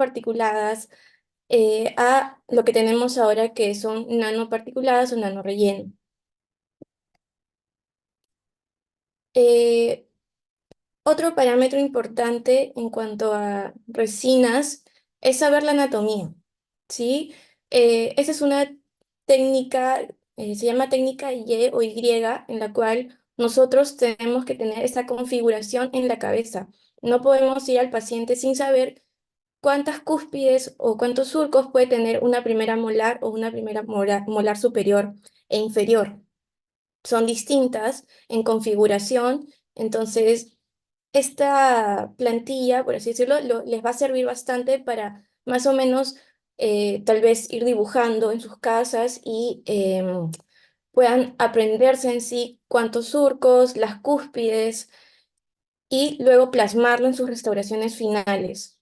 particuladas a lo que tenemos ahora que son nanoparticuladas o nanorelleno. Eh, Otro parámetro importante en cuanto a resinas es saber la anatomía, ¿sí? Esa es una técnica, se llama técnica Y o Y, en la cual nosotros tenemos que tener esa configuración en la cabeza. No podemos ir al paciente sin saber cuántas cúspides o cuántos surcos puede tener una primera molar o una primera molar superior e inferior. Son distintas en configuración, entonces esta plantilla, por así decirlo, les va a servir bastante para más o menos tal vez ir dibujando en sus casas y puedan aprenderse en sí cuántos surcos, las cúspides y luego plasmarlo en sus restauraciones finales.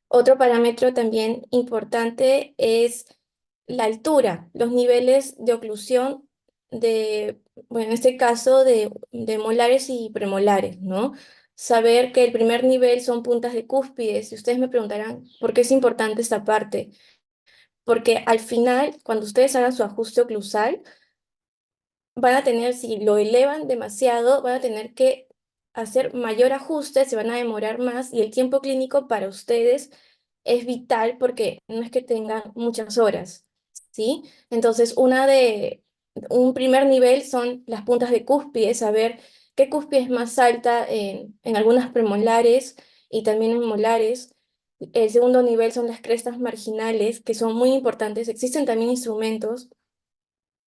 Otro parámetro también importante es la altura, los niveles de oclusión de, bueno, en este caso de molares y premolares, ¿no? Saber que el primer nivel son puntas de cúspides. Y ustedes me preguntarán, ¿por qué es importante esta parte? Porque al final, cuando ustedes hagan su ajuste oclusal, van a tener, si lo elevan demasiado, van a tener que hacer mayor ajuste, se van a demorar más y el tiempo clínico para ustedes es vital porque no es que tengan muchas horas, ¿sí? Entonces, un primer nivel son las puntas de cúspide, saber qué cúspide es más alta en algunas premolares y también en molares. El segundo nivel son las crestas marginales, que son muy importantes. Existen también instrumentos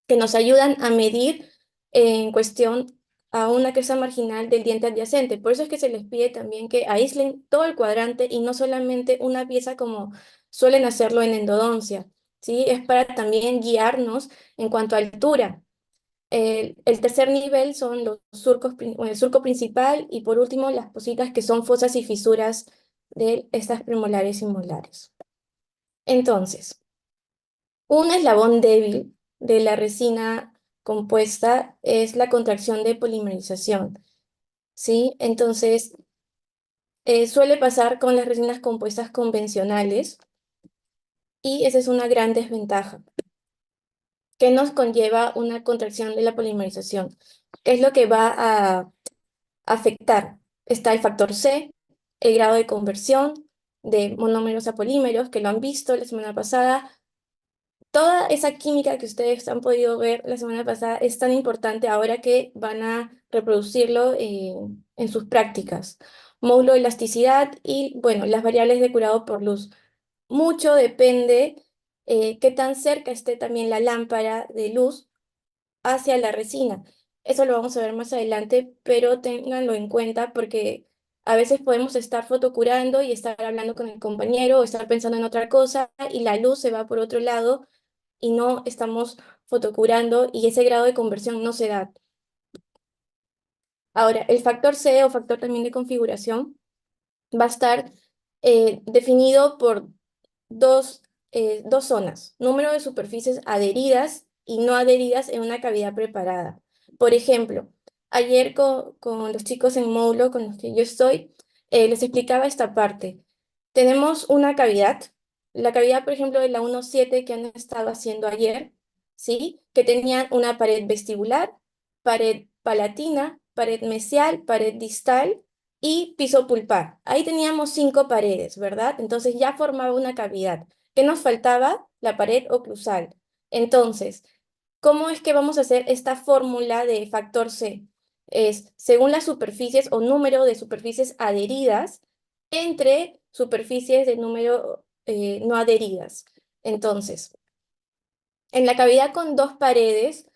que nos ayudan a medir en cuestión a una cresta marginal del diente adyacente. Por eso es que se les pide también que aíslen todo el cuadrante y no solamente una pieza como suelen hacerlo en endodoncia, ¿sí? Es para también guiarnos en cuanto a altura. El tercer nivel son los surcos, bueno, el surco principal y por último las positas que son fosas y fisuras de estas premolares y molares. Entonces, un eslabón débil de la resina compuesta es la contracción de polimerización, ¿sí? Entonces, suele pasar con las resinas compuestas convencionales y esa es una gran desventaja que nos conlleva una contracción de la polimerización. ¿Qué es lo que va a afectar? Está el factor C, el grado de conversión de monómeros a polímeros, que lo han visto la semana pasada. Toda esa química que ustedes han podido ver la semana pasada es tan importante ahora que van a reproducirlo en sus prácticas. Módulo de elasticidad y, bueno, las variables de curado por luz. Mucho depende qué tan cerca esté también la lámpara de luz hacia la resina. Eso lo vamos a ver más adelante, pero ténganlo en cuenta porque a veces podemos estar fotocurando y estar hablando con el compañero o estar pensando en otra cosa y la luz se va por otro lado y no estamos fotocurando y ese grado de conversión no se da. Ahora, el factor C o factor también de configuración va a estar definido por dos zonas, número de superficies adheridas y no adheridas en una cavidad preparada. Por ejemplo, ayer con los chicos en módulo con los que yo estoy, les explicaba esta parte. Tenemos una cavidad, la cavidad, por ejemplo, de la 1.7 que han estado haciendo ayer, ¿sí? Que tenían una pared vestibular, pared palatina, pared mesial, pared distal y piso pulpar. Ahí teníamos 5 paredes, ¿verdad? Entonces ya formaba una cavidad. ¿Qué nos faltaba? La pared oclusal. Entonces, ¿cómo es que vamos a hacer esta fórmula de factor C? Es según las superficies o número de superficies adheridas entre superficies de número no adheridas. Entonces, en la cavidad con 2 paredes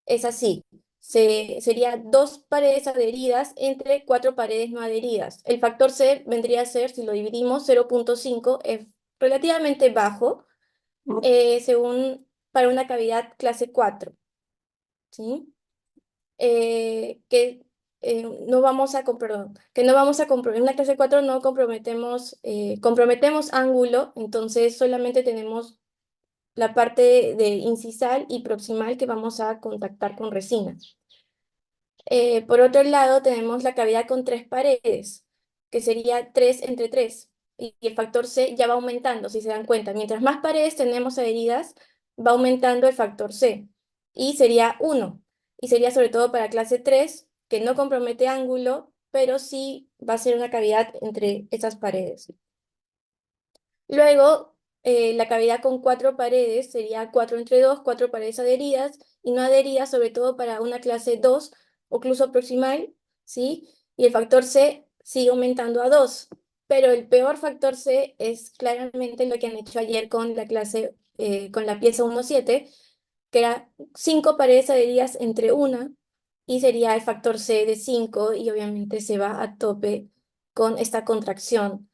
es así. Sería 2 paredes adheridas entre 4 paredes no adheridas. El factor C vendría a ser, si lo dividimos, 0.5, es relativamente bajo, según para una cavidad clase 4, ¿sí? Que no vamos a, perdón, que no vamos a comprometer, en una clase 4 no comprometemos ángulo, entonces solamente tenemos la parte de incisal y proximal que vamos a contactar con resina. Por otro lado, tenemos la cavidad con 3 paredes, que sería 3 entre 3. y el factor C ya va aumentando, si se dan cuenta. Mientras más paredes tenemos adheridas, va aumentando el factor C y sería 1. Y sería sobre todo para clase 3 que no compromete ángulo, pero sí va a ser una cavidad entre esas paredes. Luego, la cavidad con 4 paredes sería 4 entre 2, 4 paredes adheridas y no adheridas, sobre todo para una clase 2, ocluso proximal, ¿sí? Y el factor C sigue aumentando a 2, pero el peor factor C es claramente lo que han hecho ayer con la clase, con la pieza 1.7, que era 5 paredes adheridas entre una, y sería el factor C de 5, y obviamente se va a tope con esta contracción.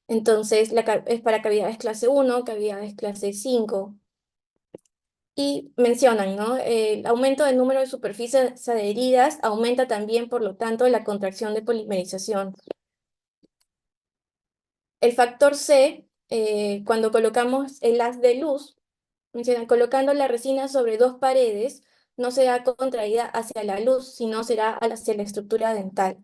Entonces, es para cavidades clase 1, cavidades clase 5. Y mencionan, ¿no? El aumento del número de superficies adheridas aumenta también, por lo tanto, la contracción de polimerización. El factor C, cuando colocamos el haz de luz, mencionan, colocando la resina sobre dos paredes, no será contraída hacia la luz, sino será hacia la estructura dental.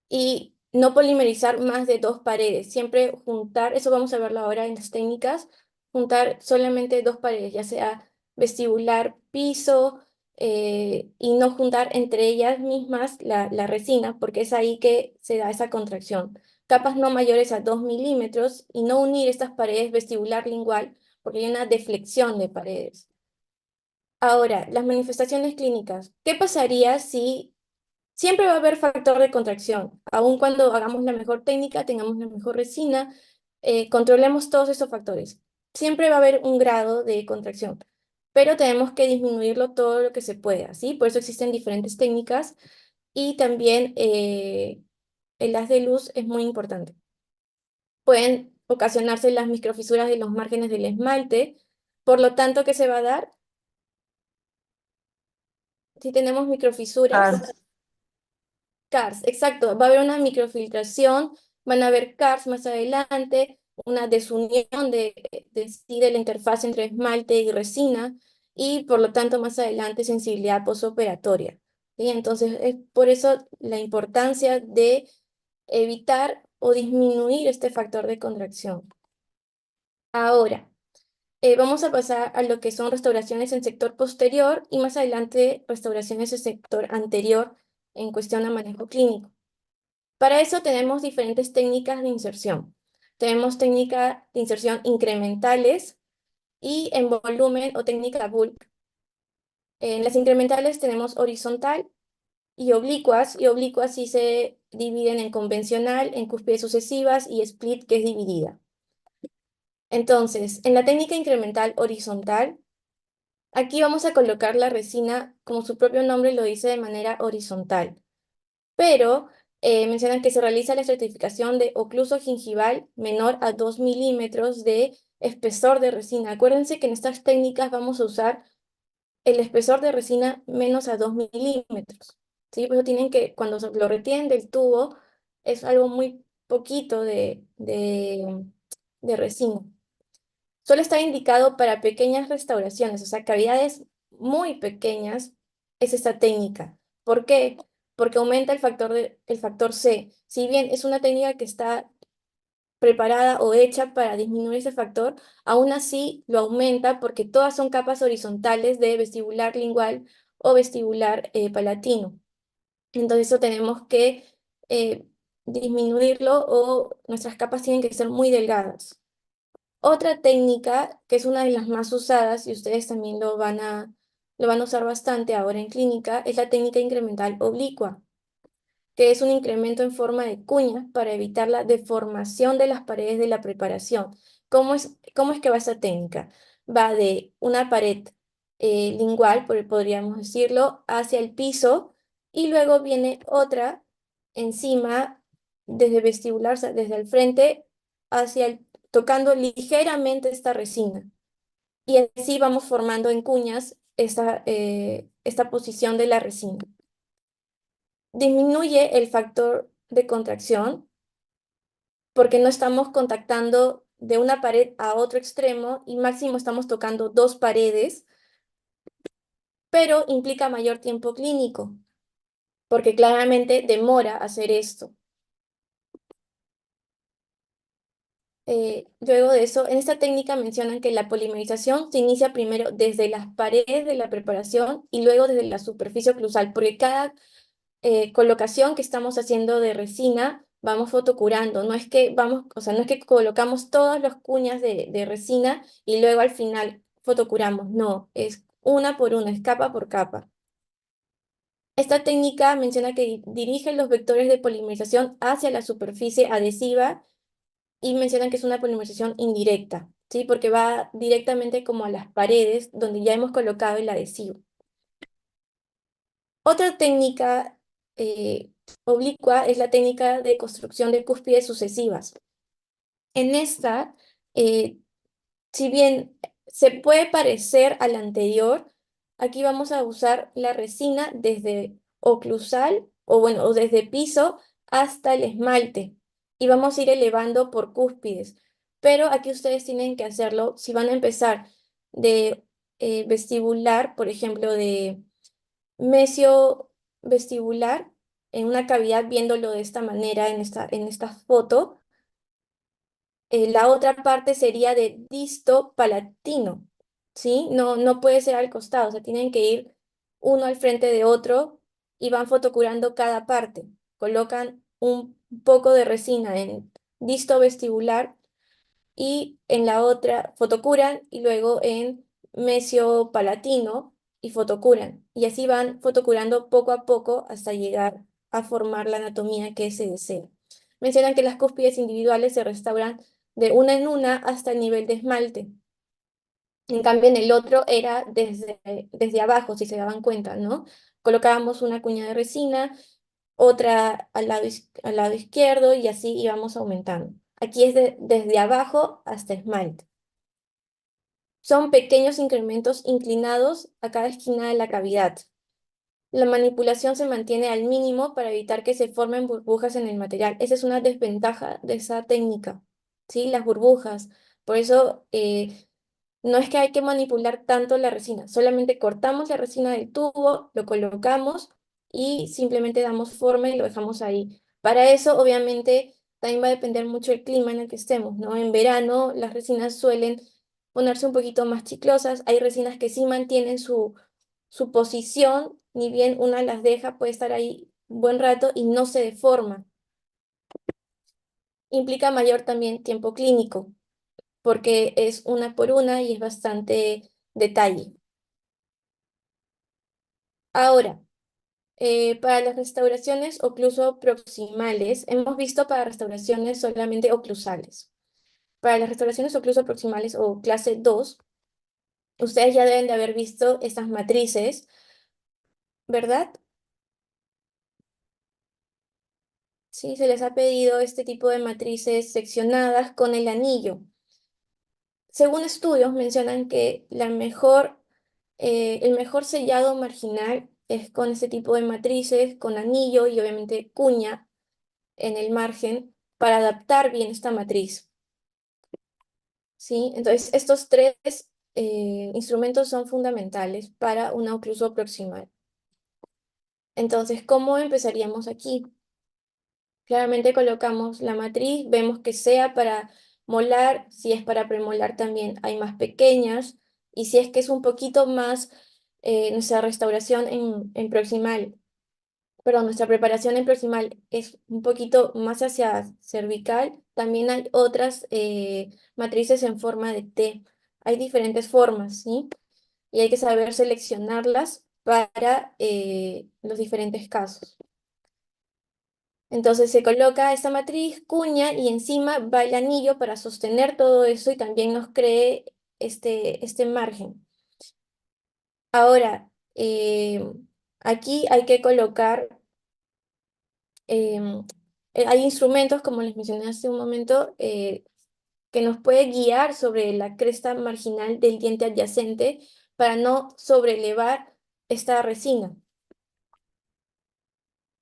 Y no polimerizar más de dos paredes, siempre juntar, eso vamos a verlo ahora en las técnicas, juntar solamente dos paredes, ya sea vestibular, piso, y no juntar entre ellas mismas la resina, porque es ahí que se da esa contracción. Capas no mayores a 2 milímetros y no unir estas paredes vestibular lingual, porque hay una deflexión de paredes. Ahora, las manifestaciones clínicas. ¿Qué pasaría si siempre va a haber factor de contracción? Aun cuando hagamos la mejor técnica, tengamos la mejor resina, controlemos todos esos factores. Siempre va a haber un grado de contracción, pero tenemos que disminuirlo todo lo que se pueda, ¿sí? Por eso existen diferentes técnicas y también el haz de luz es muy importante. Pueden ocasionarse las microfisuras de los márgenes del esmalte, por lo tanto, ¿qué se va a dar? Si tenemos microfisuras, Ah, CARS, exacto, va a haber una microfiltración, van a haber CARS más adelante, una desunión sí de la interfaz entre esmalte y resina, y por lo tanto más adelante sensibilidad posoperatoria. ¿Sí? Entonces es por eso la importancia de evitar o disminuir este factor de contracción. Ahora, vamos a pasar a lo que son restauraciones en sector posterior y más adelante restauraciones en sector anterior en cuestión a manejo clínico. Para eso tenemos diferentes técnicas de inserción. Tenemos técnicas de inserción incrementales y en volumen o técnica bulk. En las incrementales tenemos horizontal y oblicuas sí se dividen en convencional, en cúspides sucesivas y split, que es dividida. Entonces, en la técnica incremental horizontal, aquí vamos a colocar la resina, como su propio nombre lo dice, de manera horizontal. Pero mencionan que se realiza la estratificación de ocluso gingival menor a 2 milímetros de espesor de resina. Acuérdense que en estas técnicas vamos a usar el espesor de resina menos a 2 milímetros. ¿Sí? Por eso tienen que, cuando lo retienen del tubo, es algo muy poquito de resina. Solo está indicado para pequeñas restauraciones, o sea, cavidades muy pequeñas, es esta técnica. ¿Por qué? Porque aumenta el factor C. Si bien es una técnica que está preparada o hecha para disminuir ese factor, aún así lo aumenta porque todas son capas horizontales de vestibular lingual o vestibular palatino. Entonces eso tenemos que eh, disminuirlo o nuestras capas tienen que ser muy delgadas. Otra técnica, que es una de las más usadas, y ustedes también lo van a usar bastante ahora en clínica, es la técnica incremental oblicua, que es un incremento en forma de cuña para evitar la deformación de las paredes de la preparación. ¿Cómo es que va esta técnica? Va de una pared lingual, podríamos decirlo, hacia el piso, y luego viene otra encima, desde vestibular, o sea, desde el frente tocando ligeramente esta resina. Y así vamos formando en cuñas esta posición de la resina. Disminuye el factor de contracción porque no estamos contactando de una pared a otro extremo y máximo estamos tocando dos paredes, pero implica mayor tiempo clínico porque claramente demora hacer esto. Luego de eso, en esta técnica mencionan que la polimerización se inicia primero desde las paredes de la preparación y luego desde la superficie oclusal, porque cada colocación que estamos haciendo de resina vamos fotocurando. No es que vamos, o sea, no es que colocamos todas las cuñas de resina y luego al final fotocuramos. No, es una por una, es capa por capa. Esta técnica menciona que dirige los vectores de polimerización hacia la superficie adhesiva y mencionan que es una polimerización indirecta, ¿sí? Porque va directamente como a las paredes donde ya hemos colocado el adhesivo. Otra técnica oblicua es la técnica de construcción de cúspides sucesivas. En esta, eh, si bien se puede parecer a la anterior, aquí vamos a usar la resina desde oclusal o bueno, o desde piso hasta el esmalte y vamos a ir elevando por cúspides. Pero aquí ustedes tienen que hacerlo si van a empezar de vestibular, por ejemplo, de mesio vestibular en una cavidad, viéndolo de esta manera en esta foto. La otra parte sería de disto palatino, ¿sí? No, no puede ser al costado, o sea, tienen que ir uno al frente de otro y van fotocurando cada parte. Colocan un poco de resina en disto vestibular y en la otra fotocuran y luego en mesio palatino y fotocuran. Y así van fotocurando poco a poco hasta llegar a formar la anatomía que se desea. Mencionan que las cúspides individuales se restauran de una en una hasta el nivel de esmalte. En cambio, en el otro era desde abajo, si se daban cuenta, ¿no? Colocábamos una cuña de resina, otra al lado izquierdo y así íbamos aumentando. Aquí es desde abajo hasta esmalte. Son pequeños incrementos inclinados a cada esquina de la cavidad. La manipulación se mantiene al mínimo para evitar que se formen burbujas en el material. Esa es una desventaja de esa técnica, ¿sí? Las burbujas. Por eso no es que hay que manipular tanto la resina, solamente cortamos la resina del tubo, lo colocamos y simplemente damos forma y lo dejamos ahí. Para eso, obviamente, también va a depender mucho el clima en el que estemos, ¿no? En verano las resinas suelen ponerse un poquito más chiclosas. Hay resinas que sí mantienen su posición, ni bien una las deja, puede estar ahí un buen rato y no se deforma. Implica mayor también tiempo clínico, porque es una por una y es bastante detalle. Ahora, para las restauraciones ocluso proximales, hemos visto para restauraciones solamente oclusales. Para las restauraciones ocluso proximales o clase 2, ustedes ya deben de haber visto estas matrices, ¿verdad? Sí, se les ha pedido este tipo de matrices seccionadas con el anillo. Según estudios, mencionan que el mejor sellado marginal es con este tipo de matrices, con anillo y obviamente cuña en el margen para adaptar bien esta matriz, ¿sí? Entonces, estos tres instrumentos son fundamentales para una oclusión proximal. Entonces, ¿cómo empezaríamos aquí? Claramente colocamos la matriz, vemos que sea para molar, si es para premolar también hay más pequeñas, y si es que es un poquito más nuestra restauración en proximal, perdón, nuestra preparación en proximal es un poquito más hacia cervical, también hay otras matrices en forma de T. Hay diferentes formas, ¿sí? Y hay que saber seleccionarlas para los diferentes casos. Entonces se coloca esta matriz, cuña y encima va el anillo para sostener todo eso y también nos cree este margen. Ahora, aquí hay que colocar, em, hay instrumentos, como les mencioné hace un momento, que nos puede guiar sobre la cresta marginal del diente adyacente para no sobrelevar esta resina.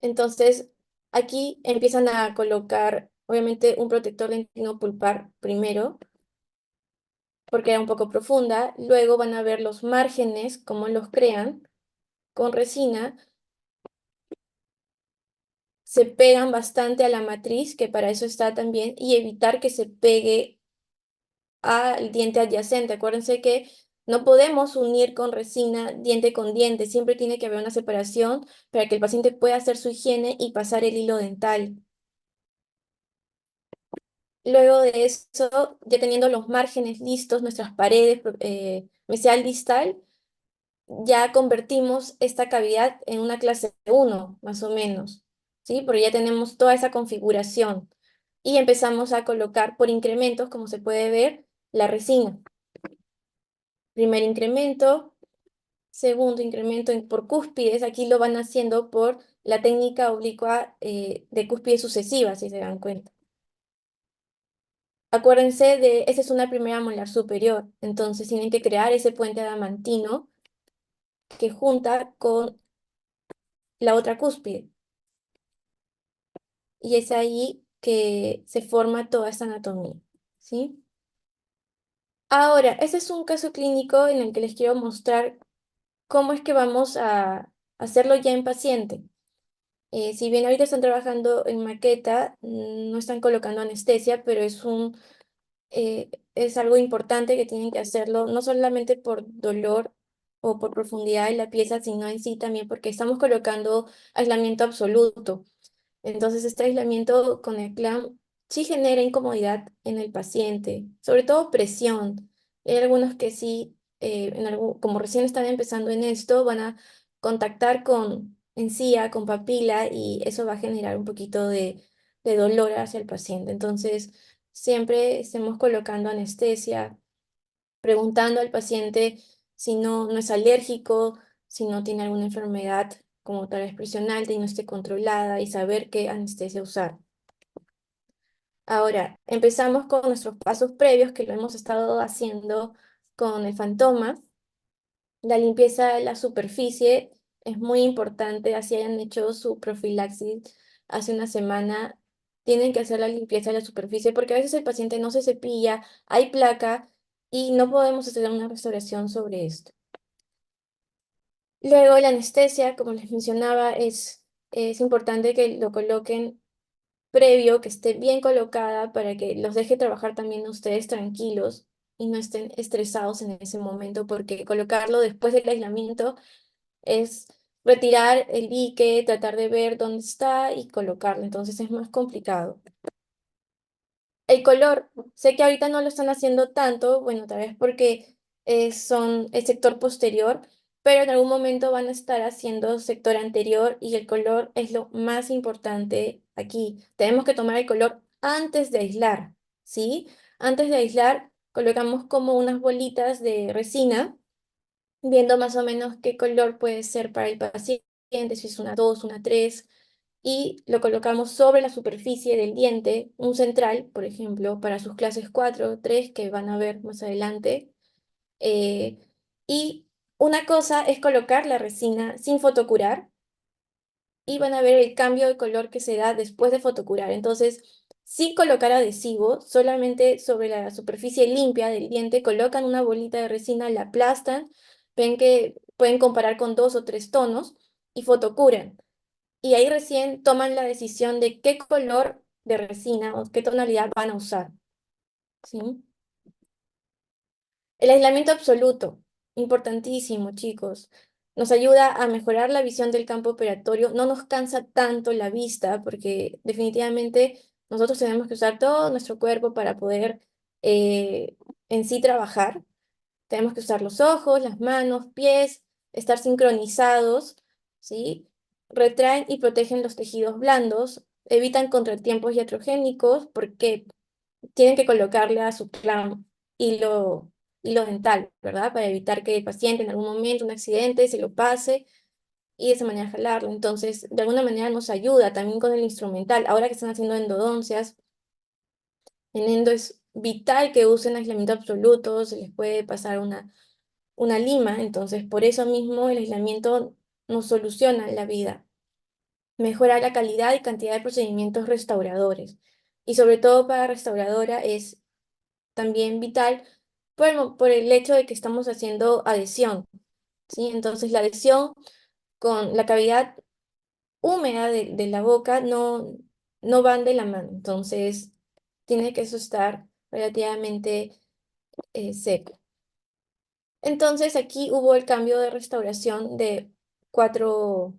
Entonces, aquí empiezan a colocar, obviamente, un protector dentino pulpar primero, porque era un poco profunda. Luego van a ver los márgenes, cómo los crean con resina. se pegan bastante a la matriz, que para eso está también, y evitar que se pegue al diente adyacente. Acuérdense que no podemos unir con resina diente con diente, siempre tiene que haber una separación para que el paciente pueda hacer su higiene y pasar el hilo dental. Luego de eso, ya teniendo los márgenes listos, nuestras paredes, mesial distal, ya convertimos esta cavidad en una clase 1, más o menos, ¿sí? Porque ya tenemos toda esa configuración y empezamos a colocar por incrementos, como se puede ver, la resina. Primer incremento, segundo incremento por cúspides, aquí lo van haciendo por la técnica oblicua de cúspides sucesivas, si se dan cuenta. Acuérdense de, esa es una primera molar superior, entonces tienen que crear ese puente adamantino que junta con la otra cúspide. Y es ahí que se forma toda esta anatomía, ¿sí? Ahora, este es un caso clínico en el que les quiero mostrar cómo es que vamos a hacerlo ya en paciente. Si bien ahorita están trabajando en maqueta, no están colocando anestesia, pero es algo importante que tienen que hacerlo, no solamente por dolor o por profundidad de la pieza, sino en sí también porque estamos colocando aislamiento absoluto. Entonces, este aislamiento con el clamp sí genera incomodidad en el paciente, sobre todo presión. Hay algunos que sí, como recién están empezando en esto, van a contactar con encía, con papila, y eso va a generar un poquito de dolor hacia el paciente. Entonces, siempre estemos colocando anestesia, preguntando al paciente si no es alérgico, si no tiene alguna enfermedad como tal vez presión alta y no esté controlada y saber qué anestesia usar. Ahora, empezamos con nuestros pasos previos que lo hemos estado haciendo con el Fantoma. La limpieza de la superficie es muy importante, así hayan hecho su profilaxis hace una semana, tienen que hacer la limpieza de la superficie porque a veces el paciente no se cepilla, hay placa y no podemos hacer una restauración sobre esto. Luego la anestesia, como les mencionaba, es importante que lo coloquen previo, que esté bien colocada para que los deje trabajar también ustedes tranquilos y no estén estresados en ese momento, porque colocarlo después del aislamiento es retirar el dique, tratar de ver dónde está y colocarlo, entonces es más complicado. El color, sé que ahorita no lo están haciendo tanto, bueno, tal vez porque son el sector posterior, pero en algún momento van a estar haciendo sector anterior y el color es lo más importante aquí. Tenemos que tomar el color antes de aislar, ¿sí? Antes de aislar, colocamos como unas bolitas de resina, viendo más o menos qué color puede ser para el paciente, si es una 2 una 3 y lo colocamos sobre la superficie del diente, un central, por ejemplo, para sus clases 4 3 que van a ver más adelante. Eh, y una cosa es colocar la resina sin fotocurar y van a ver el cambio de color que se da después de fotocurar. Entonces, sin colocar adhesivo, solamente sobre la superficie limpia del diente, colocan una bolita de resina, la aplastan, ven que pueden comparar con 2 o 3 tonos y fotocuran. Y ahí recién toman la decisión de qué color de resina o qué tonalidad van a usar, ¿sí? El aislamiento absoluto, importantísimo, chicos. Nos ayuda a mejorar la visión del campo operatorio, no nos cansa tanto la vista, porque definitivamente nosotros tenemos que usar todo nuestro cuerpo para poder en sí trabajar. Tenemos que usar los ojos, las manos, pies, estar sincronizados, ¿sí? Retraen y protegen los tejidos blandos, evitan contratiempos iatrogénicos porque tienen que colocarle a su clan hilo, hilo dental, ¿verdad? Para evitar que el paciente en algún momento, un accidente, se lo pase y de esa manera jalarlo. Entonces, de alguna manera nos ayuda también con el instrumental. Ahora que están haciendo endodoncias, en endo es vital que usen aislamiento absoluto, se les puede pasar una lima, entonces por eso mismo el aislamiento nos soluciona la vida, mejora la calidad y cantidad de procedimientos restauradores. Y sobre todo para restauradora es también vital por el hecho de que estamos haciendo adhesión, ¿sí? Entonces la adhesión con la cavidad húmeda de la boca no van de la mano. Entonces, tiene que eso estar relativamente seco. Entonces, aquí hubo el cambio de restauración de 4,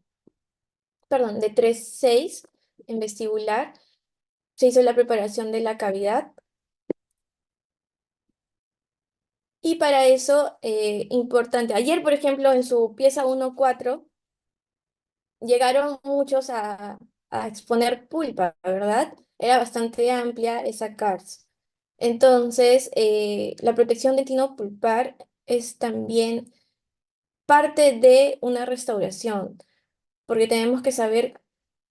perdón, de 3-6 en vestibular. Se hizo la preparación de la cavidad. Y para eso, importante, ayer, por ejemplo, en su pieza 1-4, llegaron muchos a exponer pulpa, ¿verdad? Era bastante amplia esa CARS. Entonces, la protección de tino pulpar es también parte de una restauración, porque tenemos que saber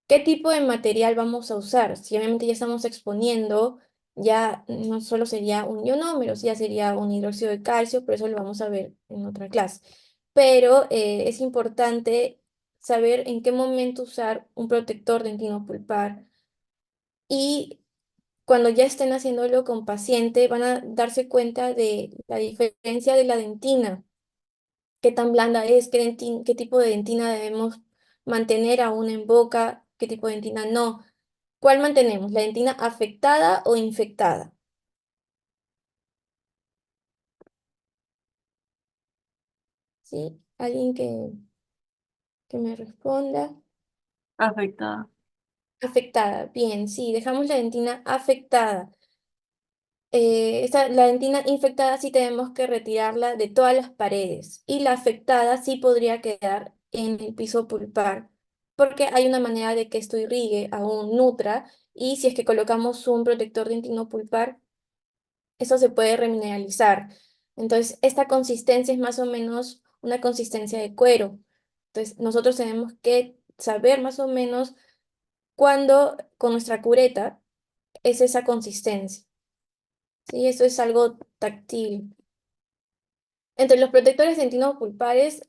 qué tipo de material vamos a usar. Si obviamente ya estamos exponiendo, ya no solo sería un ionómero, ya sería un hidróxido de calcio, pero eso lo vamos a ver en otra clase. Pero es importante saber en qué momento usar un protector dentino pulpar y cuando ya estén haciéndolo con paciente van a darse cuenta de la diferencia de la dentina, qué tan blanda es, qué tipo de dentina debemos mantener aún en boca, qué tipo de dentina no. ¿Cuál mantenemos? ¿La dentina afectada o infectada? ¿Sí? ¿Alguien que me responda? Afectada. Afectada. Bien, sí, dejamos la dentina afectada. La dentina infectada sí tenemos que retirarla de todas las paredes y la afectada sí podría quedar en el piso pulpar porque hay una manera de que esto irrigue, aún nutra, y si es que colocamos un protector dentino pulpar, eso se puede remineralizar. Entonces, esta consistencia es más o menos una consistencia de cuero. Entonces, nosotros tenemos que saber más o menos cuándo con nuestra cureta es esa consistencia. Sí, eso es algo táctil. Entre los protectores dentino-pulpares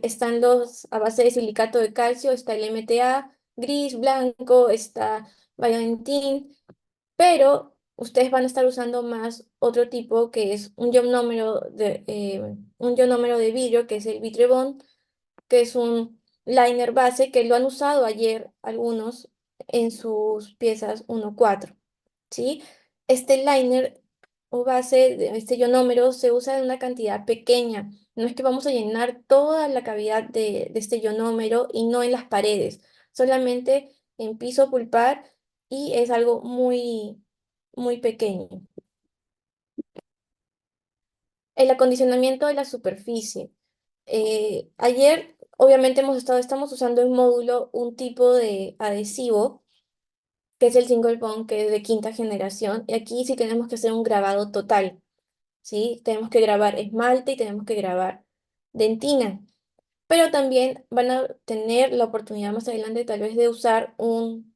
están los a base de silicato de calcio, está el MTA gris, blanco, está Biodentin, pero ustedes van a estar usando más otro tipo que es un ionómero de vidrio, que es el Vitrebond, que es un liner base que lo han usado ayer algunos en sus piezas 1-4. ¿Sí? Este liner o base, este ionómero, se usa en una cantidad pequeña. No es que vamos a llenar toda la cavidad de este ionómero y no en las paredes, solamente en piso pulpar y es algo muy, muy pequeño. El acondicionamiento de la superficie. Ayer, obviamente, estamos usando en módulo un tipo de adhesivo que es el single bond, que es de quinta generación, y aquí sí tenemos que hacer un grabado total, ¿sí? Tenemos que grabar esmalte y tenemos que grabar dentina, pero también van a tener la oportunidad más adelante tal vez de usar un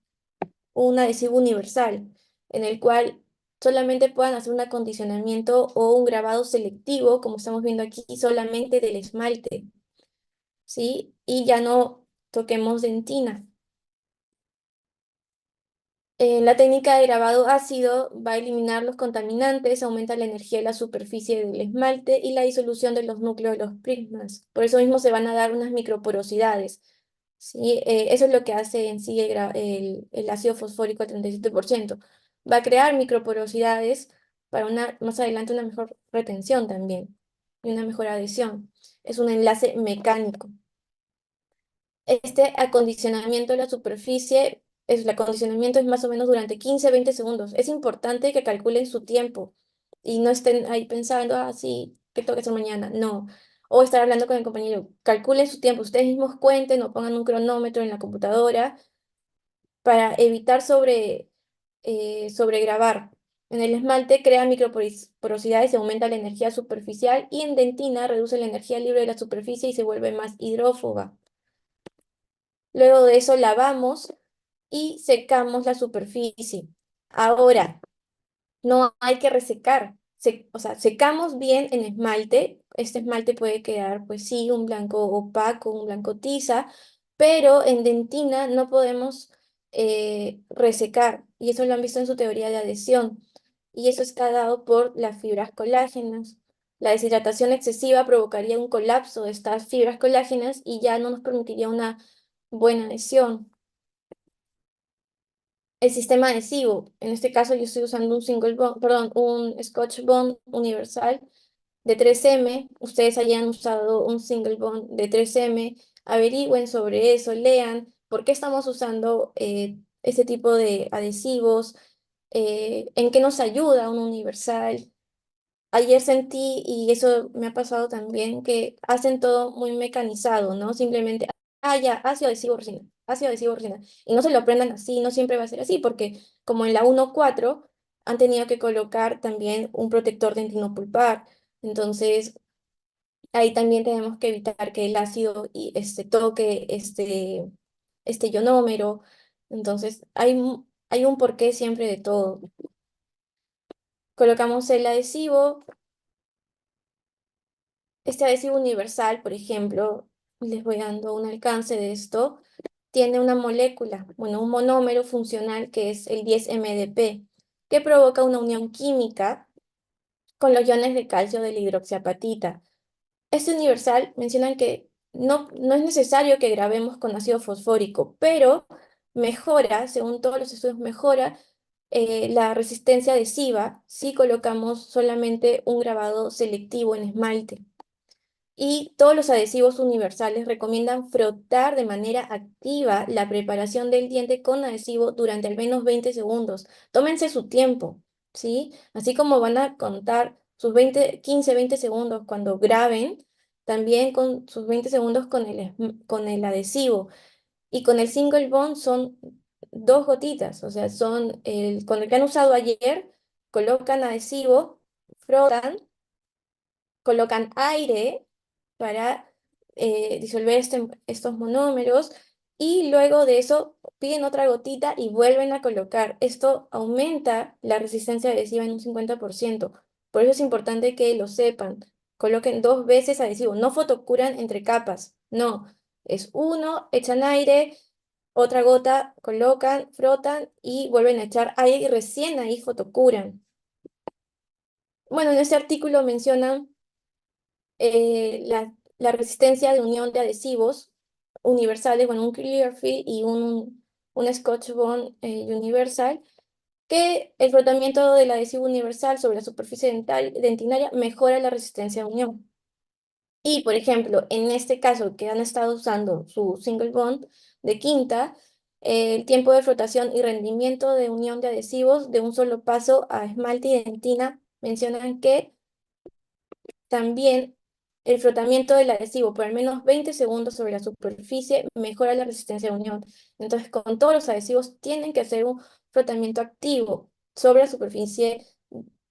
adhesivo universal, en el cual solamente puedan hacer un acondicionamiento o un grabado selectivo, como estamos viendo aquí, solamente del esmalte, ¿sí? Y ya no toquemos dentina. La técnica de grabado ácido va a eliminar los contaminantes, aumenta la energía de la superficie del esmalte y la disolución de los núcleos de los prismas. Por eso mismo se van a dar unas microporosidades. ¿Sí? Eso es lo que hace en sí el ácido fosfórico al 37%. Va a crear microporosidades para más adelante una mejor retención también y una mejor adhesión. Es un enlace mecánico. Este acondicionamiento de la superficie, el acondicionamiento es más o menos durante 15-20 segundos. Es importante que calculen su tiempo y no estén ahí pensando, ah, sí, ¿qué tengo que hacer mañana? No. O estar hablando con el compañero. Calculen su tiempo. Ustedes mismos cuenten o pongan un cronómetro en la computadora para evitar sobregrabar. En el esmalte crea microporosidades y aumenta la energía superficial y en dentina reduce la energía libre de la superficie y se vuelve más hidrófoba. Luego de eso lavamos y secamos la superficie. Ahora, no hay que resecar. O sea, secamos bien en esmalte. Este esmalte puede quedar, pues sí, un blanco opaco, un blanco tiza, pero en dentina no podemos resecar. Y eso lo han visto en su teoría de adhesión. Y eso está dado por las fibras colágenas. La deshidratación excesiva provocaría un colapso de estas fibras colágenas y ya no nos permitiría una buena adhesión. El sistema adhesivo, en este caso yo estoy usando un single bond, perdón, un Scotch Bond universal de 3M. Ustedes hayan usado un single bond de 3M, averigüen sobre eso, lean por qué estamos usando este tipo de adhesivos, en qué nos ayuda un universal. Ayer sentí, y eso me ha pasado también, que hacen todo muy mecanizado, ¿no? Simplemente, ya, ácido adhesivo resina. Y no se lo aprendan así, no siempre va a ser así, porque como en la 1.4 han tenido que colocar también un protector dentinopulpar. Entonces, ahí también tenemos que evitar que el ácido toque este ionómero. Entonces, hay un porqué siempre de todo. Colocamos el adhesivo. Este adhesivo universal, por ejemplo, les voy dando un alcance de esto, tiene una molécula, bueno, un monómero funcional que es el 10-MDP, que provoca una unión química con los iones de calcio de la hidroxiapatita. Este universal mencionan que no es necesario que grabemos con ácido fosfórico, pero mejora, según todos los estudios, mejora la resistencia adhesiva si colocamos solamente un grabado selectivo en esmalte. Y todos los adhesivos universales recomiendan frotar de manera activa la preparación del diente con adhesivo durante al menos 20 segundos. Tómense su tiempo, ¿sí? Así como van a contar sus 15-20 segundos cuando graben, también con sus 20 segundos con con el adhesivo. Y con el single bond son dos gotitas, o sea, con el que han usado ayer, colocan adhesivo, frotan, colocan aire para disolver estos monómeros y luego de eso piden otra gotita y vuelven a colocar. Esto aumenta la resistencia adhesiva en un 50%. Por eso es importante que lo sepan. Coloquen dos veces adhesivo, no fotocuran entre capas, no. Es uno, echan aire, otra gota, colocan, frotan y vuelven a echar aire y recién ahí fotocuran. Bueno, en este artículo mencionan la resistencia de unión de adhesivos universales, bueno, un Clearfield y un Scotch Bond Universal, que el frotamiento del adhesivo universal sobre la superficie dentinaria mejora la resistencia de unión. Y, por ejemplo, en este caso que han estado usando su single bond de quinta, el tiempo de flotación y rendimiento de unión de adhesivos de un solo paso a esmalte y dentina mencionan que también el frotamiento del adhesivo por al menos 20 segundos sobre la superficie mejora la resistencia de unión. Entonces, con todos los adhesivos tienen que hacer un frotamiento activo sobre la superficie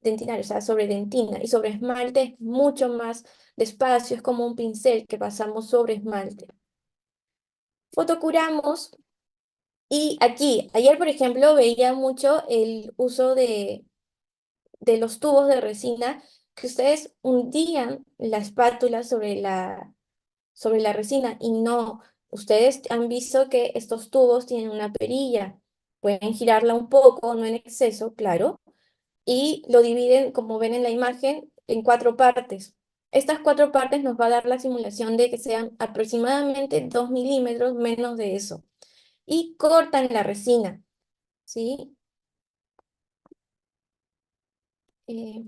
dentinaria, o sea, sobre dentina. Y sobre esmalte es mucho más despacio, es como un pincel que pasamos sobre esmalte. Fotocuramos y aquí, ayer por ejemplo, veía mucho el uso de los tubos de resina, que ustedes hundían la espátula sobre la resina y no, ustedes han visto que estos tubos tienen una perilla, pueden girarla un poco, no en exceso, claro, y lo dividen, como ven en la imagen, en cuatro partes. Estas cuatro partes nos va a dar la simulación de que sean aproximadamente 2 milímetros menos de eso. Y cortan la resina, ¿sí? Eh,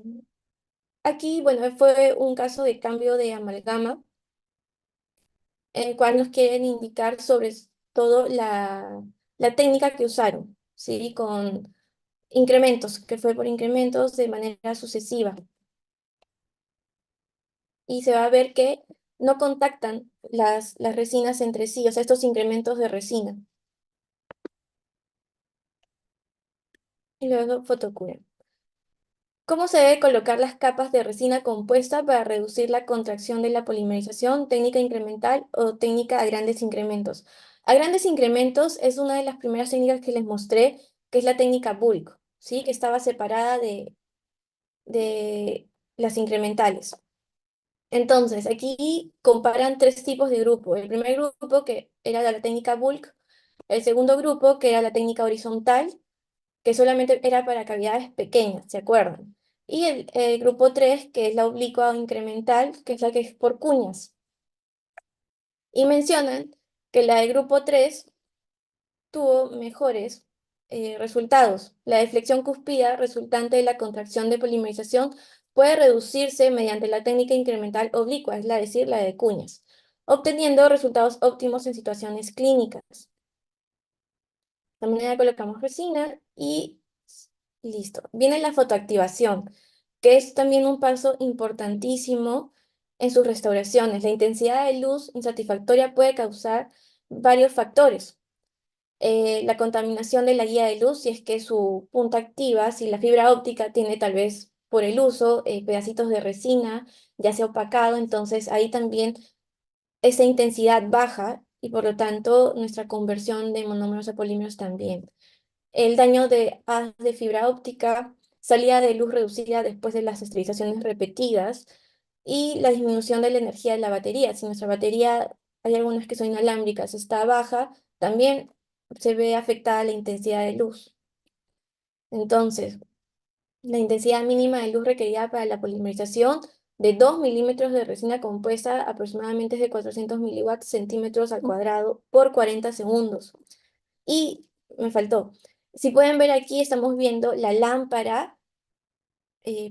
Aquí, bueno, fue un caso de cambio de amalgama, en el cual nos quieren indicar sobre todo la técnica que usaron, ¿sí? Con incrementos, que fue por incrementos de manera sucesiva. Y se va a ver que no contactan las resinas entre sí, o sea, estos incrementos de resina. Y luego fotocura. ¿Cómo se debe colocar las capas de resina compuesta para reducir la contracción de la polimerización, técnica incremental o técnica a grandes incrementos? A grandes incrementos es una de las primeras técnicas que les mostré, que es la técnica bulk, ¿sí? Que estaba separada de las incrementales. Entonces, aquí comparan tres tipos de grupo. El primer grupo, que era la técnica bulk, el segundo grupo, que era la técnica horizontal, que solamente era para cavidades pequeñas, ¿se acuerdan? Y el grupo 3 que es la oblicua o incremental, que es la que es por cuñas. Y mencionan que la de grupo 3 tuvo mejores resultados. La deflexión cuspida resultante de la contracción de polimerización puede reducirse mediante la técnica incremental oblicua, es decir, la de Cuñas, obteniendo resultados óptimos en situaciones clínicas. De esta manera colocamos resina y listo. Viene la fotoactivación, que es también un paso importantísimo en sus restauraciones. La intensidad de luz insatisfactoria puede causar varios factores. La contaminación de la guía de luz, si es que su punta activa, si la fibra óptica tiene tal vez por el uso pedacitos de resina, ya sea opacado, entonces ahí también esa intensidad baja y por lo tanto nuestra conversión de monómeros a polímeros también. El daño de haz de fibra óptica, salida de luz reducida después de las esterilizaciones repetidas y la disminución de la energía de la batería. Si nuestra batería, hay algunas que son inalámbricas, está baja, también se ve afectada la intensidad de luz. Entonces, la intensidad mínima de luz requerida para la polimerización de 2 milímetros de resina compuesta aproximadamente es de 400 miliwatts centímetros al cuadrado por 40 segundos. Y me faltó. Si pueden ver aquí, estamos viendo la lámpara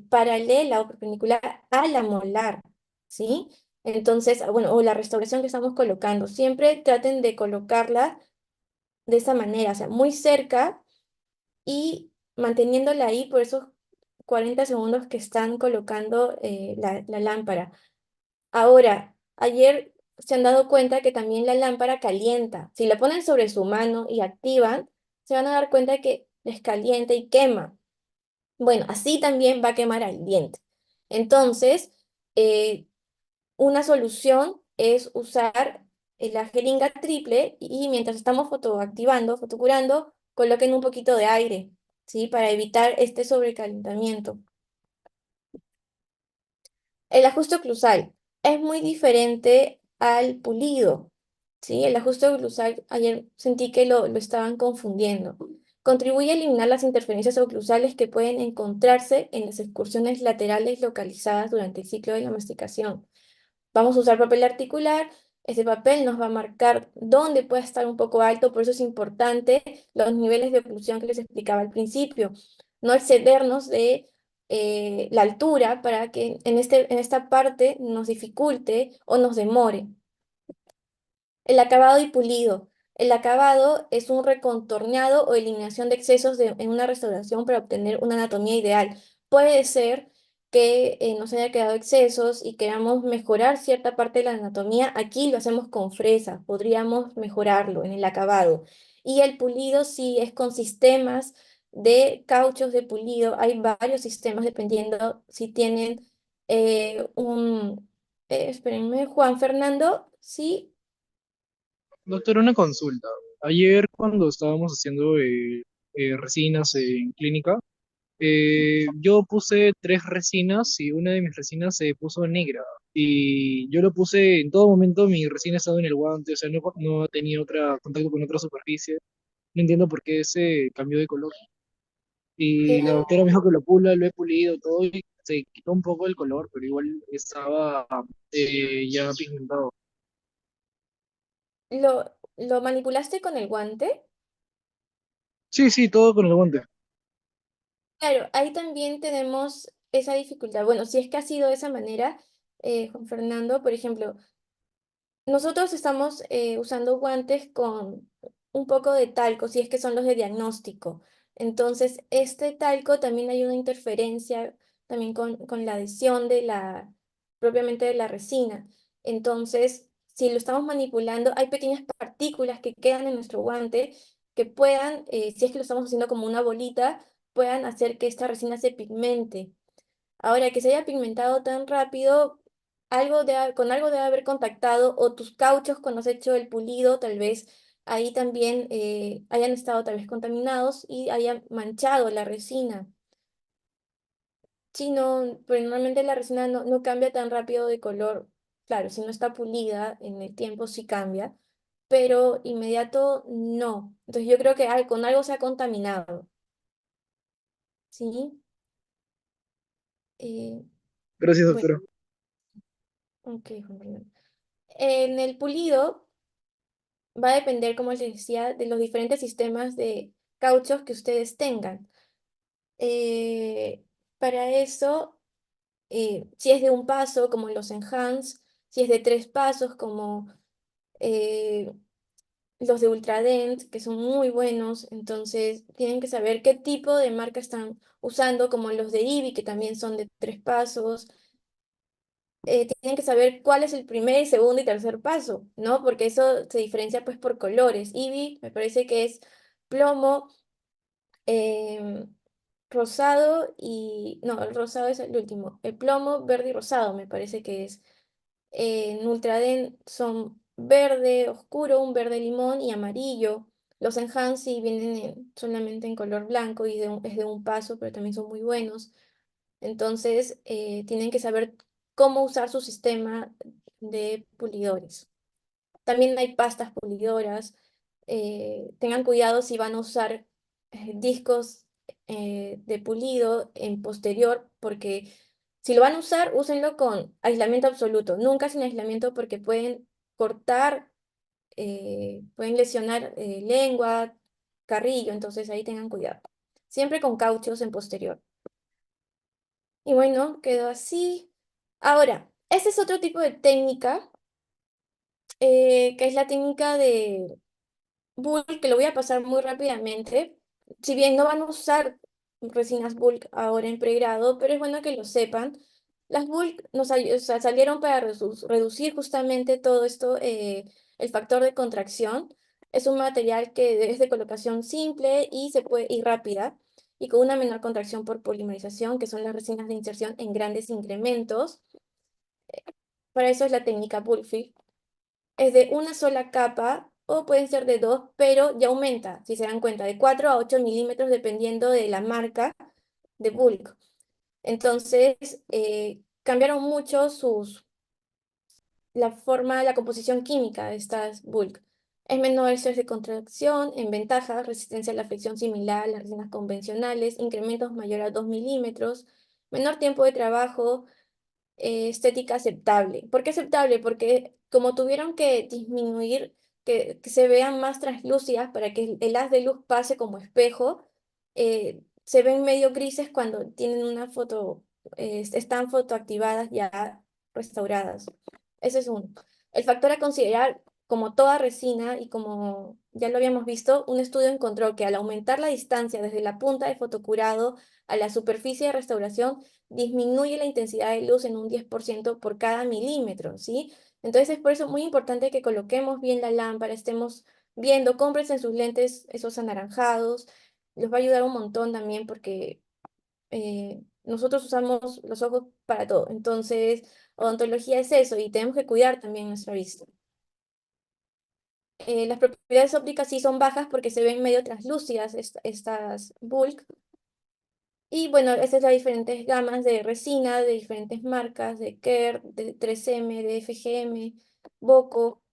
paralela o perpendicular a la molar, ¿sí? Entonces, bueno, o la restauración que estamos colocando. Siempre traten de colocarla de esa manera, o sea, muy cerca y manteniéndola ahí por esos 40 segundos que están colocando la lámpara. Ahora, ayer se han dado cuenta que también la lámpara calienta. Si la ponen sobre su mano y activan, se van a dar cuenta que les calienta y quema. Bueno, así también va a quemar al diente. Entonces, eh, una solución es usar la jeringa triple y mientras estamos fotoactivando, fotocurando, coloquen un poquito de aire, ¿sí? Para evitar este sobrecalentamiento. El ajuste oclusal es muy diferente al pulido, ¿sí? El ajuste oclusal, ayer sentí que lo estaban confundiendo. Contribuye a eliminar las interferencias oclusales que pueden encontrarse en las excursiones laterales localizadas durante el ciclo de la masticación. Vamos a usar papel articular. Ese papel nos va a marcar dónde puede estar un poco alto, por eso es importante los niveles de oclusión que les explicaba al principio. No excedernos de la altura para que en esta parte nos dificulte o nos demore. El acabado y pulido. El acabado es un recontorneado o eliminación de excesos en una restauración para obtener una anatomía ideal. Puede ser que nos haya quedado excesos y queramos mejorar cierta parte de la anatomía. Aquí lo hacemos con fresa, podríamos mejorarlo en el acabado. Y el pulido sí es con sistemas de cauchos de pulido. Hay varios sistemas dependiendo si tienen espérenme, Juan Fernando, sí. Doctor, una consulta. Ayer cuando estábamos haciendo resinas en clínica, yo puse tres resinas y una de mis resinas se puso negra. Y yo lo puse en todo momento, mi resina estaba en el guante, o sea, no tenía contacto con otra superficie. No entiendo por qué ese cambió de color. Y la doctora me dijo que lo lo he pulido todo y se quitó un poco el color, pero igual estaba ya pigmentado. ¿Lo manipulaste con el guante? Sí, sí, todo con el guante. Claro, ahí también tenemos esa dificultad. Bueno, si es que ha sido de esa manera, Juan Fernando, por ejemplo, nosotros estamos usando guantes con un poco de talco, si es que son los de diagnóstico. Entonces, este talco también hay una interferencia también con la adhesión de propiamente de la resina. Entonces, si lo estamos manipulando, hay pequeñas partículas que quedan en nuestro guante que puedan, si es que lo estamos haciendo como una bolita, puedan hacer que esta resina se pigmente. Ahora, que se haya pigmentado tan rápido, con algo debe haber contactado, o tus cauchos cuando has hecho el pulido, tal vez ahí también hayan estado tal vez contaminados y hayan manchado la resina. Sí, no, pero normalmente la resina no cambia tan rápido de color. Claro, si no está pulida en el tiempo sí cambia, pero inmediato no. Entonces yo creo que con algo se ha contaminado. ¿Sí? Eh, Gracias, bueno, doctora. ok, Juan Fernando. En el pulido. va a depender, como les decía, de los diferentes sistemas de cauchos que ustedes tengan. Eh, para eso, si es de un paso, como los Enhance, si es de tres pasos, como eh, los de Ultradent, que son muy buenos, entonces tienen que saber qué tipo de marca están usando, como los de Eevee, que también son de tres pasos. Tienen que saber cuál es el primer, segundo y tercer paso, ¿no? Porque eso se diferencia pues por colores. Eevee me parece que es plomo, em, rosado y... No, el rosado es el último. El plomo, verde y rosado me parece que es. En Ultraden son verde oscuro, un verde limón y amarillo. Los Enhancy vienen solamente en color blanco y es de un paso, pero también son muy buenos. Entonces, tienen que saber cómo usar su sistema de pulidores. También hay pastas pulidoras. Tengan cuidado si van a usar discos de pulido en posterior, porque si lo van a usar, úsenlo con aislamiento absoluto, nunca sin aislamiento porque pueden cortar, pueden lesionar lengua, carrillo, entonces ahí tengan cuidado. Siempre con cauchos en posterior. Y bueno, quedó así. Ahora, este es otro tipo de técnica, que es la técnica de bulk, que lo voy a pasar muy rápidamente. Si bien no van a usar resinas bulk ahora en pregrado, pero es bueno que lo sepan. Las bulk o sea, salieron para reducir justamente todo esto, el factor de contracción. Es un material que es de colocación simple y rápida, y con una menor contracción por polimerización, que son las resinas de inserción en grandes incrementos. Para eso es la técnica bulk fill. Es de una sola capa o pueden ser de dos, pero ya aumenta, si se dan cuenta, de 4 a 8 milímetros dependiendo de la marca de bulk. Entonces, cambiaron mucho la forma, la composición química de estas bulk. Es menor estrés de contracción, en ventaja, resistencia a la fricción similar a las resinas convencionales, incrementos mayor a 2 milímetros, menor tiempo de trabajo, estética aceptable. ¿Por qué aceptable? Porque como tuvieron que disminuir, que se vean más translúcidas para que el haz de luz pase como espejo, se ven medio grises cuando tienen una foto, están fotoactivadas ya restauradas. Ese es uno. El factor a considerar, como toda resina y como ya lo habíamos visto, un estudio encontró que al aumentar la distancia desde la punta de fotocurado a la superficie de restauración, disminuye la intensidad de luz en un 10% por cada milímetro, ¿sí? Entonces es por eso muy importante que coloquemos bien la lámpara, estemos viendo, compres en sus lentes esos anaranjados, les va a ayudar un montón también porque nosotros usamos los ojos para todo, entonces odontología es eso y tenemos que cuidar también nuestra vista. Las propiedades ópticas sí son bajas porque se ven medio translúcidas estas bulk. Y bueno, estas son las diferentes gamas de resina de diferentes marcas, de Kerr, de 3M, de FGM, Boco.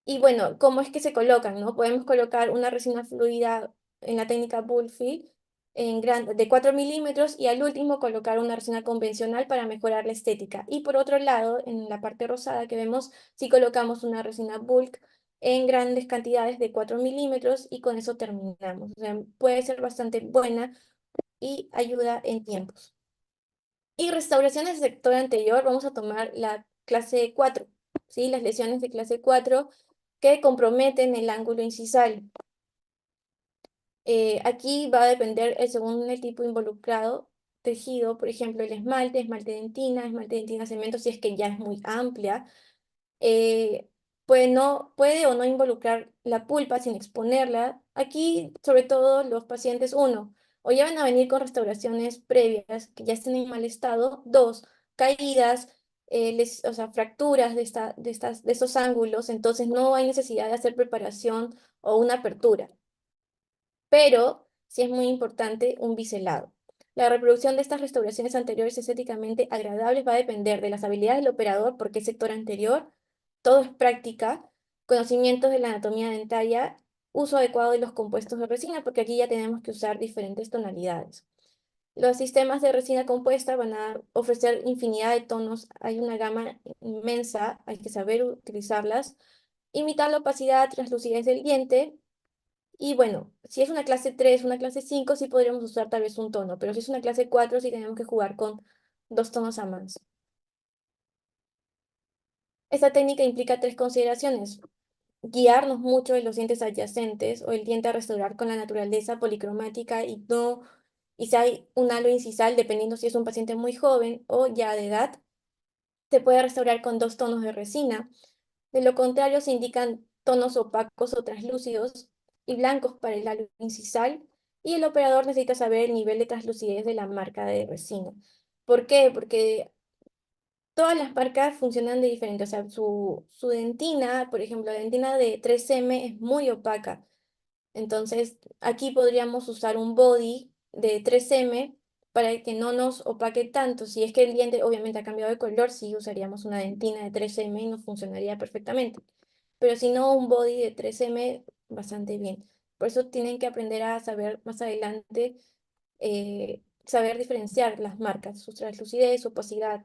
Y bueno, ¿cómo es que se colocan, no? Podemos colocar una resina fluida en la técnica Bullfield de 4 milímetros y al último colocar una resina convencional para mejorar la estética. Y por otro lado, en la parte rosada que vemos, si colocamos una resina bulk en grandes cantidades de 4 milímetros y con eso terminamos. O sea, puede ser bastante buena y ayuda en tiempos. Y restauraciones del sector anterior, vamos a tomar la clase 4, ¿sí? Las lesiones de clase 4 que comprometen el ángulo incisal. Aquí va a depender, según el tipo involucrado, tejido, por ejemplo, el esmalte dentina cemento, si es que ya es muy amplia, eh, puede o no involucrar la pulpa sin exponerla. Aquí, sobre todo, los pacientes, uno, o ya van a venir con restauraciones previas que ya estén en mal estado, dos, caídas, o sea, fracturas de estos ángulos, entonces no hay necesidad de hacer preparación o una apertura. Pero sí es muy importante un biselado. La reproducción de estas restauraciones anteriores estéticamente agradables va a depender de las habilidades del operador, porque es sector anterior, todo es práctica, conocimientos de la anatomía dentaria, uso adecuado de los compuestos de resina, porque aquí ya tenemos que usar diferentes tonalidades. Los sistemas de resina compuesta van a ofrecer infinidad de tonos, hay una gama inmensa, hay que saber utilizarlas. imitar la opacidad, translucidez del diente. Y bueno, si es una clase 3, una clase 5, sí podríamos usar tal vez un tono, pero si es una clase 4, sí tenemos que jugar con dos tonos a más. Esta técnica implica tres consideraciones: guiarnos mucho en los dientes adyacentes o el diente a restaurar con la naturaleza policromática y no, y si hay un halo incisal, dependiendo si es un paciente muy joven o ya de edad, se puede restaurar con dos tonos de resina. De lo contrario, se indican tonos opacos o translúcidos y blancos para el halo incisal, y el operador necesita saber el nivel de translucidez de la marca de resina. ¿Por qué? Porque todas las marcas funcionan de diferente. O sea, su dentina, por ejemplo, la dentina de 3M es muy opaca. Entonces, aquí podríamos usar un body de 3M para que no nos opaque tanto. Si es que el diente obviamente ha cambiado de color, sí usaríamos una dentina de 3M y nos funcionaría perfectamente. Pero si no, un body de 3M, bastante bien. Por eso tienen que aprender a saber más adelante, saber diferenciar las marcas, su translucidez, su opacidad.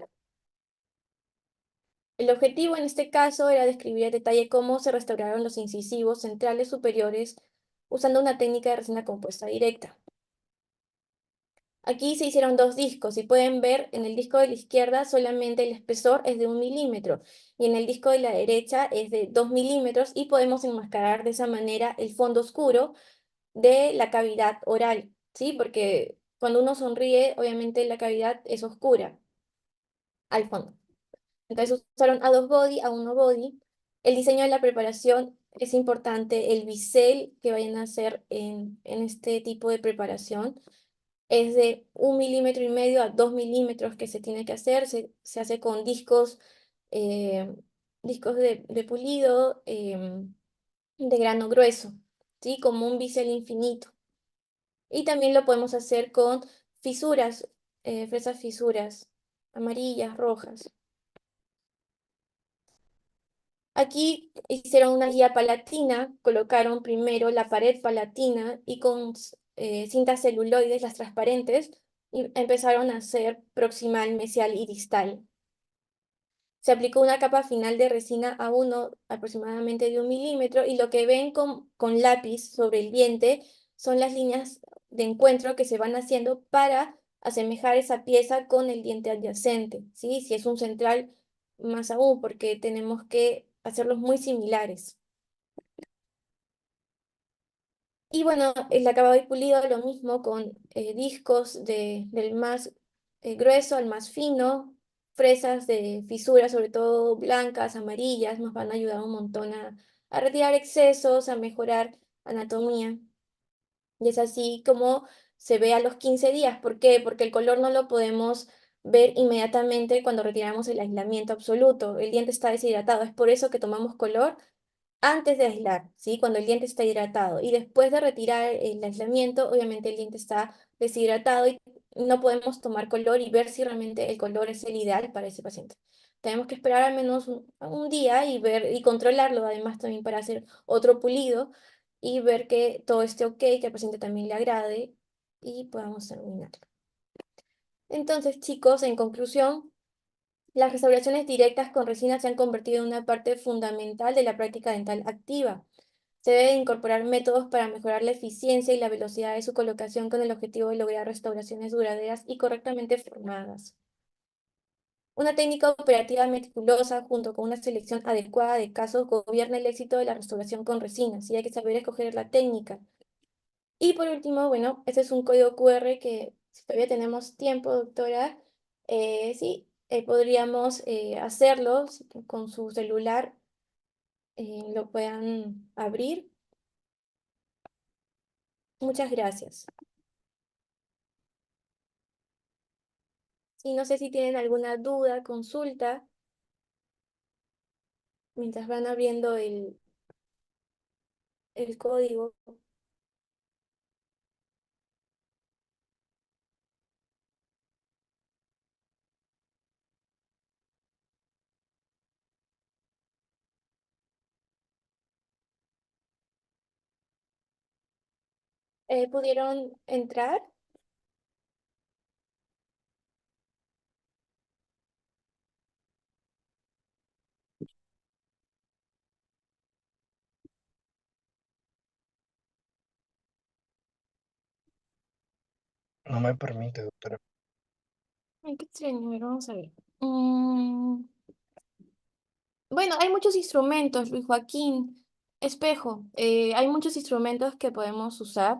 El objetivo en este caso era describir en detalle cómo se restauraron los incisivos centrales superiores usando una técnica de resina compuesta directa. Aquí se hicieron dos discos y pueden ver en el disco de la izquierda solamente el espesor es de 1 milímetro y en el disco de la derecha es de 2 milímetros, y podemos enmascarar de esa manera el fondo oscuro de la cavidad oral, ¿sí? Porque cuando uno sonríe, obviamente la cavidad es oscura al fondo. Entonces usaron a dos body, a uno body. El diseño de la preparación es importante. El bisel que vayan a hacer en este tipo de preparación es de 1,5 milímetros a 2 milímetros que se tiene que hacer. Se hace con discos, eh, discos de pulido, de grano grueso, ¿sí? Como un bisel infinito. Y también lo podemos hacer con fisuras, fresas fisuras, amarillas, rojas. Aquí hicieron una guía palatina, colocaron primero la pared palatina y con cintas celuloides, las transparentes, y empezaron a hacer proximal, mesial y distal. Se aplicó una capa final de resina a uno aproximadamente de 1 milímetro, y lo que ven con lápiz sobre el diente son las líneas de encuentro que se van haciendo para asemejar esa pieza con el diente adyacente, ¿sí? Si es un central, más aún, porque tenemos que hacerlos muy similares. Y bueno, el acabado y pulido, lo mismo con discos del más grueso al más fino, fresas de fisuras, sobre todo blancas, amarillas, nos van a ayudar un montón a retirar excesos, a mejorar anatomía. Y es así como se ve a los 15 días. ¿Por qué? Porque el color no lo podemos ver inmediatamente cuando retiramos el aislamiento absoluto. El diente está deshidratado. Es por eso que tomamos color antes de aislar, ¿sí? Cuando el diente está hidratado. Y después de retirar el aislamiento, obviamente el diente está deshidratado y no podemos tomar color y ver si realmente el color es el ideal para ese paciente. Tenemos que esperar al menos un día y ver y controlarlo, además también para hacer otro pulido y ver que todo esté ok, que al paciente también le agrade y podamos terminar. Entonces, chicos, en conclusión, las restauraciones directas con resina se han convertido en una parte fundamental de la práctica dental activa. Se deben incorporar métodos para mejorar la eficiencia y la velocidad de su colocación con el objetivo de lograr restauraciones duraderas y correctamente formadas. Una técnica operativa meticulosa junto con una selección adecuada de casos gobierna el éxito de la restauración con resinas, y hay que saber escoger la técnica. Y por último, bueno, este es un código QR que, si todavía tenemos tiempo, doctora, sí, podríamos hacerlo con su celular, lo puedan abrir. Muchas gracias. Sí, no sé si tienen alguna duda, consulta, mientras van abriendo el código. ¿Pudieron entrar? No me permite, doctora. Ay, qué extraño, a ver, vamos a ver. Mm, bueno, hay muchos instrumentos, Luis Joaquín, espejo. Hay muchos instrumentos que podemos usar.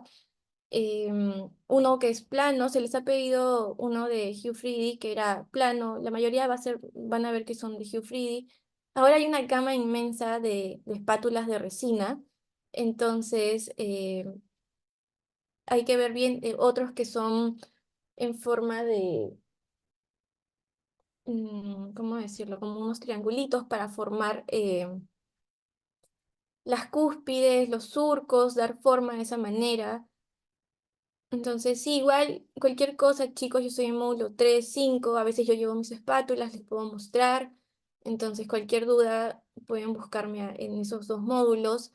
Uno que es plano, se les ha pedido uno de Hugh Freedy que era plano, la mayoría van a ver que son de Hugh Freedy. Ahora hay una gama inmensa de espátulas de resina, entonces hay que ver bien otros que son en forma de, ¿cómo decirlo? Como unos triangulitos para formar las cúspides, los surcos, dar forma de esa manera. Entonces, sí, igual cualquier cosa, chicos, yo soy en módulo 3 5 a veces yo llevo mis espátulas, les puedo mostrar. Entonces, cualquier duda pueden buscarme en esos dos módulos.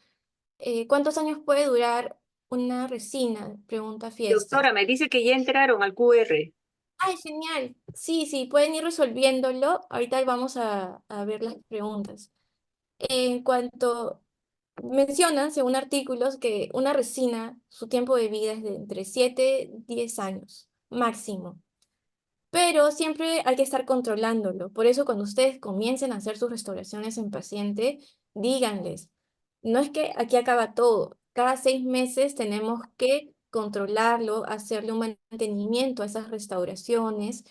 ¿Cuántos años puede durar una resina? Pregunta Fiesta. Doctora, me dice que ya entraron al QR. ¡Ay, genial! Sí, sí, pueden ir resolviéndolo. Ahorita vamos a ver las preguntas. En cuanto mencionan, según artículos, que una resina, su tiempo de vida es de entre 7 y 10 años, máximo. Pero siempre hay que estar controlándolo. Por eso cuando ustedes comiencen a hacer sus restauraciones en paciente, díganles, no es que aquí acaba todo. Cada 6 meses tenemos que controlarlo, hacerle un mantenimiento a esas restauraciones